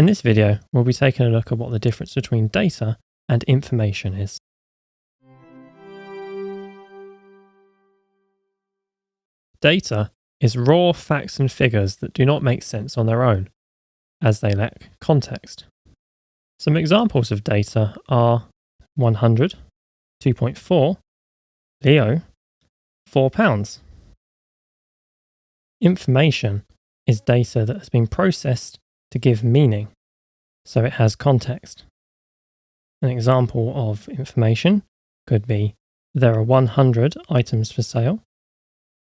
In this video, we'll be taking a look at what the difference between data and information is. Data is raw facts and figures that do not make sense on their own, as they lack context. Some examples of data are 100, 2.4, Leo, £4. Information is data that has been processed to give meaning, so it has context. An example of information could be there are 100 items for sale,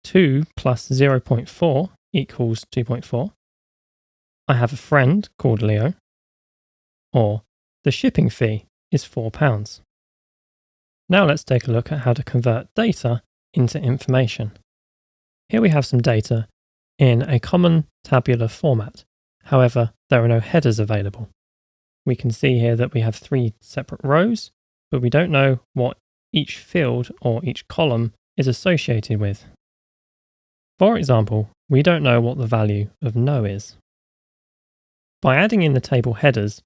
2 plus 0.4 equals 2.4, I have a friend called Leo, or the shipping fee is £4. Now let's take a look at how to convert data into information. Here we have some data in a common tabular format. However, there are no headers available. We can see here that we have 3 separate rows, but we don't know what each field or each column is associated with. For example, we don't know what the value of no is. By adding in the table headers,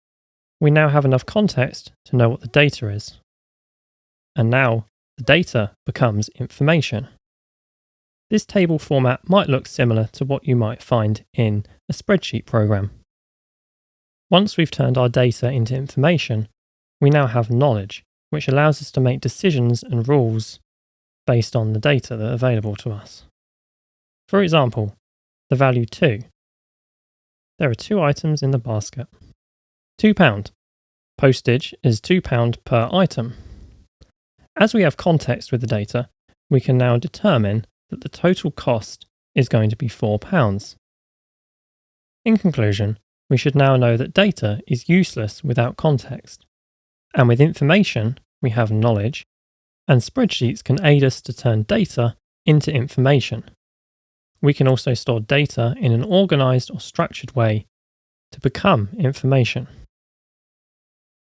we now have enough context to know what the data is. And now the data becomes information. This table format might look similar to what you might find in a spreadsheet program. Once we've turned our data into information, we now have knowledge, which allows us to make decisions and rules based on the data that are available to us. For example, the value 2. There are 2 items in the basket. £2. Postage is £2 per item. As we have context with the data, we can now determine that the total cost is going to be £4. In conclusion, we should now know that data is useless without context. And with information, we have knowledge, and spreadsheets can aid us to turn data into information. We can also store data in an organized or structured way to become information.